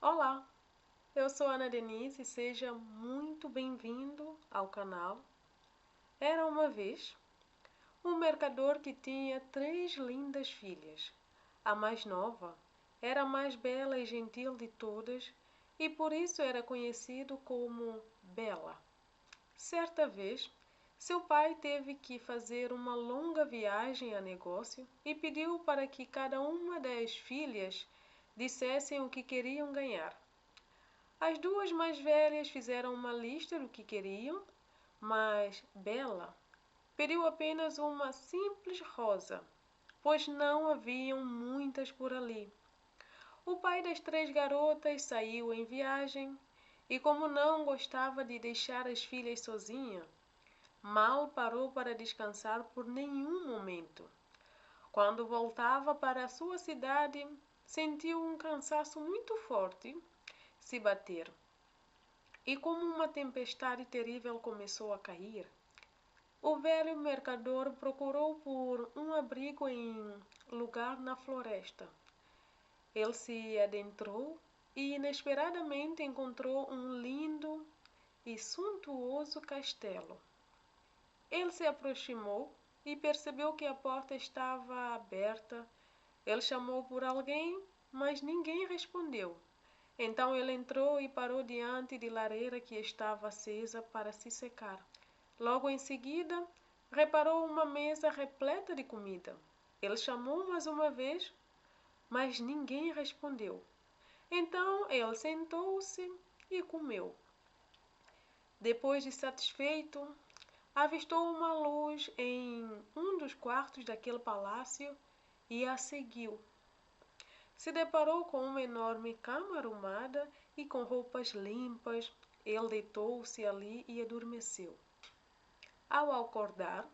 Olá, eu sou Ana Denise e seja muito bem-vindo ao canal. Era uma vez um mercador que tinha 3 lindas filhas. A mais nova era a mais bela e gentil de todas e por isso era conhecido como Bela. Certa vez, seu pai teve que fazer uma longa viagem a negócio e pediu para que cada uma das filhas dissessem o que queriam ganhar. As duas mais velhas fizeram uma lista do que queriam, mas Bela pediu apenas uma simples rosa, pois não haviam muitas por ali. O pai das 3 garotas saiu em viagem e, como não gostava de deixar as filhas sozinhas, mal parou para descansar por nenhum momento. Quando voltava para a sua cidade, sentiu um cansaço muito forte se bater. E como uma tempestade terrível começou a cair, o velho mercador procurou por um abrigo em lugar na floresta. Ele se adentrou e inesperadamente encontrou um lindo e suntuoso castelo. Ele se aproximou e percebeu que a porta estava aberta. Ele chamou por alguém, mas ninguém respondeu. Então ele entrou e parou diante de lareira que estava acesa para se secar. Logo em seguida, reparou uma mesa repleta de comida. Ele chamou mais uma vez, mas ninguém respondeu. Então ele sentou-se e comeu. Depois de satisfeito, avistou uma luz em um dos quartos daquele palácio e a seguiu. Se deparou com uma enorme cama arrumada e com roupas limpas. Ele deitou-se ali e adormeceu. Ao acordar,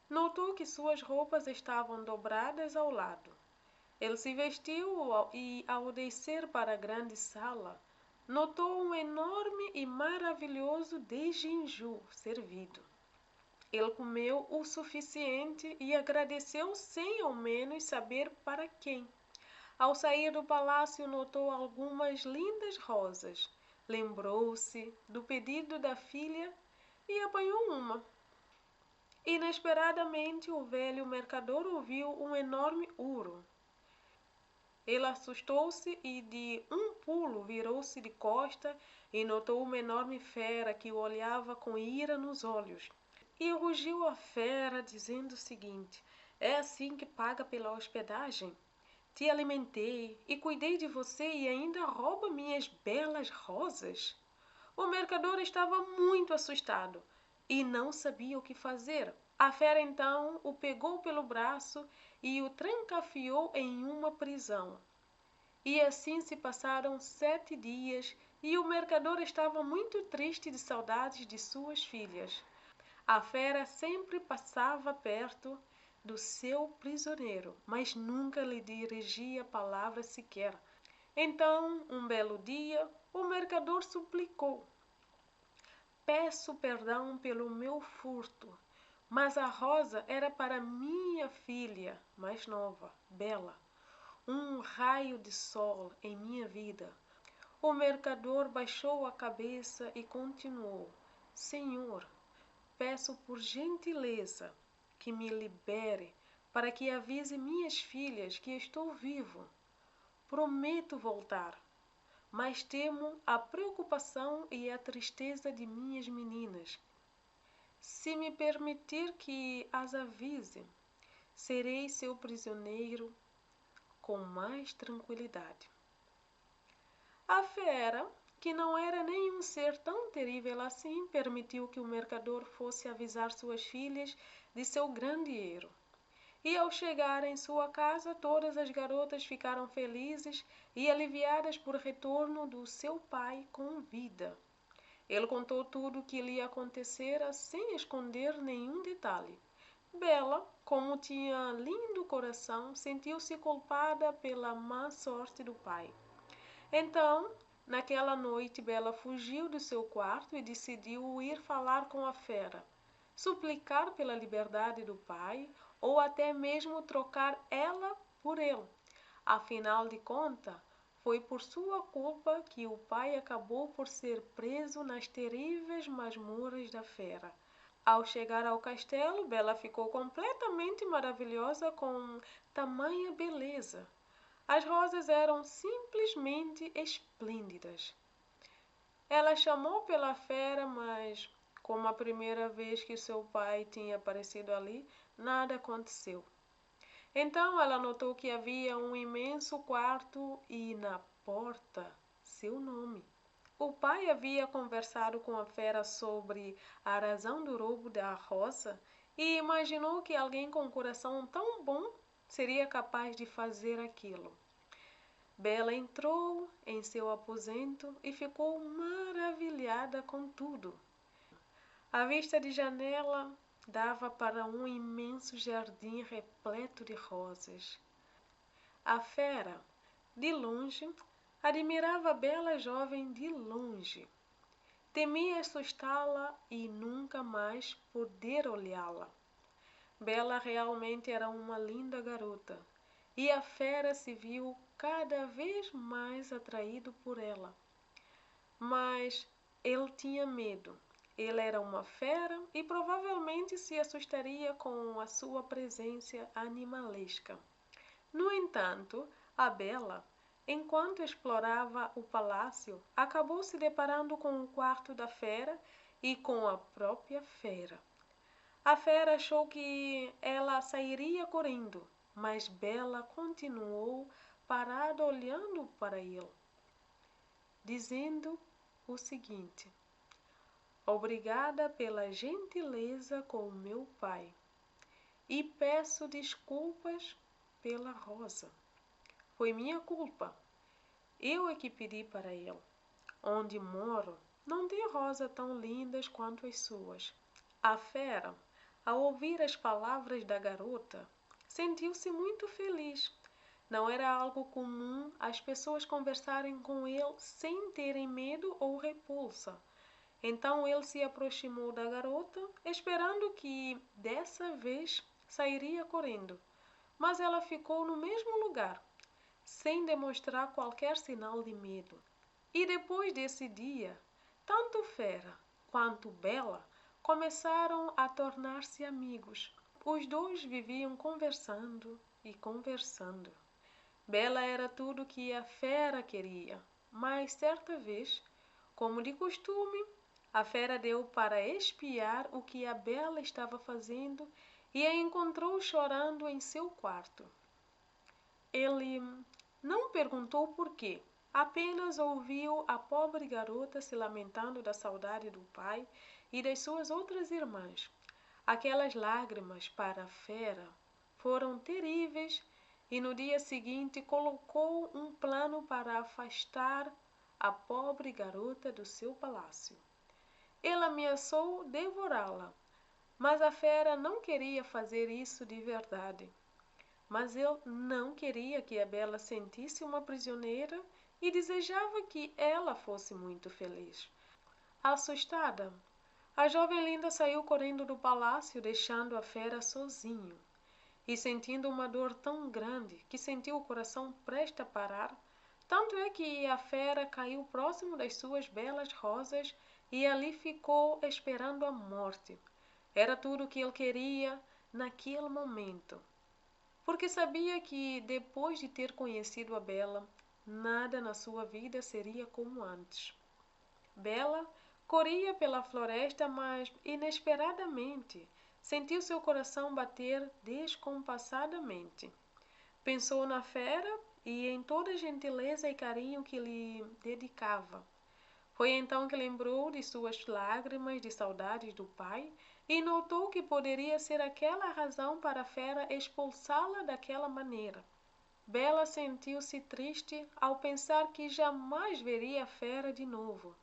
notou que suas roupas estavam dobradas ao lado. Ele se vestiu e, ao descer para a grande sala, notou um enorme e maravilhoso dejinju servido. Ele comeu o suficiente e agradeceu sem ao menos saber para quem. Ao sair do palácio, notou algumas lindas rosas. Lembrou-se do pedido da filha e apanhou uma. Inesperadamente, o velho mercador ouviu um enorme urro. Ele assustou-se e, de um pulo, virou-se de costa e notou uma enorme fera que o olhava com ira nos olhos. E rugiu a fera, dizendo o seguinte: é assim que paga pela hospedagem? Te alimentei e cuidei de você e ainda rouba minhas belas rosas? O mercador estava muito assustado e não sabia o que fazer. A fera então o pegou pelo braço e o trancafiou em uma prisão. E assim se passaram 7 dias e o mercador estava muito triste de saudades de suas filhas. A fera sempre passava perto do seu prisioneiro, mas nunca lhe dirigia palavra sequer. Então, um belo dia, o mercador suplicou: peço perdão pelo meu furto, mas a rosa era para minha filha mais nova, Bela, um raio de sol em minha vida. O mercador baixou a cabeça e continuou: Senhor, peço por gentileza que me libere para que avise minhas filhas que estou vivo. Prometo voltar, mas temo a preocupação e a tristeza de minhas meninas. Se me permitir que as avise, serei seu prisioneiro com mais tranquilidade. A fera, que não era nenhum ser tão terrível assim, permitiu que o mercador fosse avisar suas filhas de seu grande erro. E ao chegar em sua casa, todas as garotas ficaram felizes e aliviadas por retorno do seu pai com vida. Ele contou tudo o que lhe acontecera sem esconder nenhum detalhe. Bela, como tinha lindo coração, sentiu-se culpada pela má sorte do pai. Então, naquela noite, Bela fugiu do seu quarto e decidiu ir falar com a fera, suplicar pela liberdade do pai ou até mesmo trocar ela por ele. Afinal de contas, Foi por sua culpa que o pai acabou por ser preso nas terríveis masmorras da fera. Ao chegar ao castelo, Bela ficou completamente maravilhosa com tamanha beleza. As rosas eram simplesmente esplêndidas. Ela chamou pela fera, mas, como a primeira vez que seu pai tinha aparecido ali, nada aconteceu. Então ela notou que havia um imenso quarto e na porta seu nome. O pai havia conversado com a fera sobre a razão do roubo da rosa e imaginou que alguém com um coração tão bom seria capaz de fazer aquilo. Bela entrou em seu aposento e ficou maravilhada com tudo. A vista de janela dava para um imenso jardim repleto de rosas. A fera, de longe, admirava a bela jovem de longe. Temia assustá-la e nunca mais poder olhá-la. Bela realmente era uma linda garota, e a fera se viu cada vez mais atraído por ela. Mas ele tinha medo. Ele era uma fera e provavelmente se assustaria com a sua presença animalesca. No entanto, a Bela, enquanto explorava o palácio, acabou se deparando com o quarto da fera e com a própria fera. A fera achou que ela sairia correndo, mas Bela continuou parada olhando para ele, dizendo o seguinte: obrigada pela gentileza com o meu pai e peço desculpas pela rosa. Foi minha culpa. Eu é que pedi para ele. Onde moro não tem rosas tão lindas quanto as suas. A fera, ao ouvir as palavras da garota, sentiu-se muito feliz. Não era algo comum as pessoas conversarem com ele sem terem medo ou repulsa. Então ele se aproximou da garota, esperando que dessa vez sairia correndo. Mas ela ficou no mesmo lugar, sem demonstrar qualquer sinal de medo. E depois desse dia, tanto Fera quanto Bela começaram a tornar-se amigos. Os dois viviam conversando e conversando. Bela era tudo o que a Fera queria, mas certa vez, como de costume, a fera deu para espiar o que a Bela estava fazendo e a encontrou chorando em seu quarto. Ele não perguntou por quê, apenas ouviu a pobre garota se lamentando da saudade do pai e das suas outras irmãs. Aquelas lágrimas para a fera foram terríveis e no dia seguinte colocou um plano para afastar a pobre garota do seu palácio. Ele ameaçou devorá-la, mas a fera não queria fazer isso de verdade. Mas ele não queria que a Bela sentisse uma prisioneira e desejava que ela fosse muito feliz. Assustada, a jovem linda saiu correndo do palácio, deixando a fera sozinho. E sentindo uma dor tão grande que sentiu o coração prestes a parar, tanto é que a fera caiu próximo das suas belas rosas e ali ficou esperando a morte. Era tudo o que ele queria naquele momento, porque sabia que depois de ter conhecido a Bela, nada na sua vida seria como antes. Bela corria pela floresta, mas inesperadamente sentiu seu coração bater descompassadamente. Pensou na fera e em toda a gentileza e carinho que lhe dedicava. Foi então que lembrou de suas lágrimas de saudades do pai e notou que poderia ser aquela a razão para a fera expulsá-la daquela maneira. Bela sentiu-se triste ao pensar que jamais veria a fera de novo.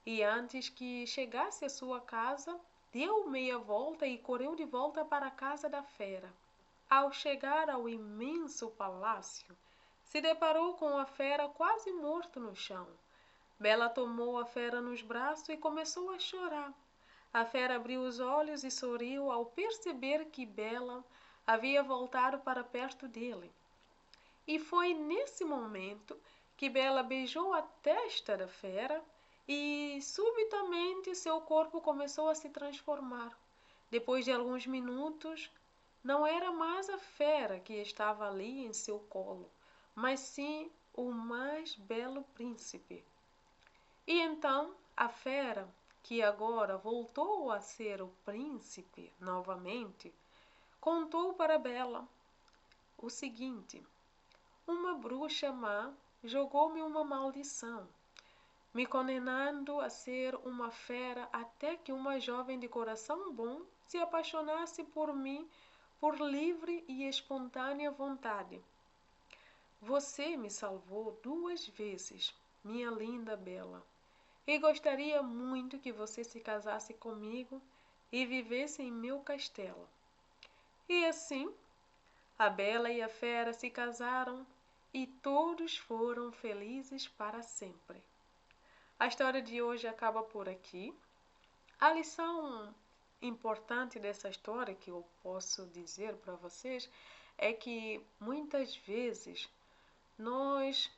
E antes que chegasse à sua casa, deu meia volta e correu de volta para a casa da fera. Ao chegar ao imenso palácio, se deparou com a fera quase morto no chão. Bela tomou a fera nos braços e começou a chorar. A fera abriu os olhos e sorriu ao perceber que Bela havia voltado para perto dele. E foi nesse momento que Bela beijou a testa da fera e subitamente seu corpo começou a se transformar. Depois de alguns minutos, não era mais a fera que estava ali em seu colo, mas sim o mais belo príncipe. E então a fera, que agora voltou a ser o príncipe novamente, contou para Bela o seguinte: uma bruxa má jogou-me uma maldição, me condenando a ser uma fera até que uma jovem de coração bom se apaixonasse por mim por livre e espontânea vontade. Você me salvou 2 vezes, minha linda Bela, e gostaria muito que você se casasse comigo e vivesse em meu castelo. E assim, a Bela e a Fera se casaram e todos foram felizes para sempre. A história de hoje acaba por aqui. A lição importante dessa história que eu posso dizer para vocês é que muitas vezes nós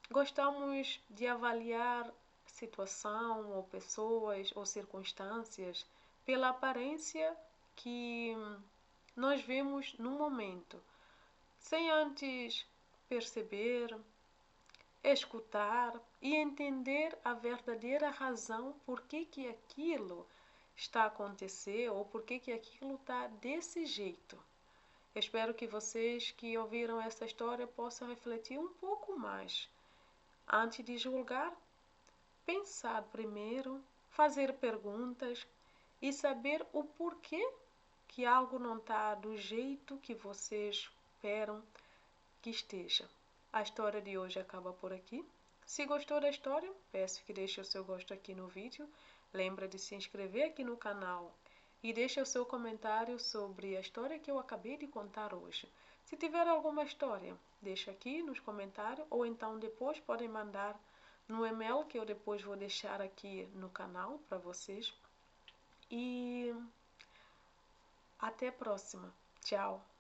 gostamos de avaliar situação ou pessoas ou circunstâncias pela aparência que nós vemos no momento, sem antes perceber, escutar e entender a verdadeira razão por que aquilo está a acontecer ou por que aquilo está desse jeito. Eu espero que vocês que ouviram essa história possam refletir um pouco mais. Antes de julgar, pensar primeiro, fazer perguntas e saber o porquê que algo não está do jeito que vocês esperam que esteja. A história de hoje acaba por aqui. Se gostou da história, peço que deixe o seu gosto aqui no vídeo. Lembra de se inscrever aqui no canal e deixe o seu comentário sobre a história que eu acabei de contar hoje. Se tiver alguma história, deixa aqui nos comentários ou então depois podem mandar no e-mail que eu depois vou deixar aqui no canal para vocês. E até a próxima. Tchau!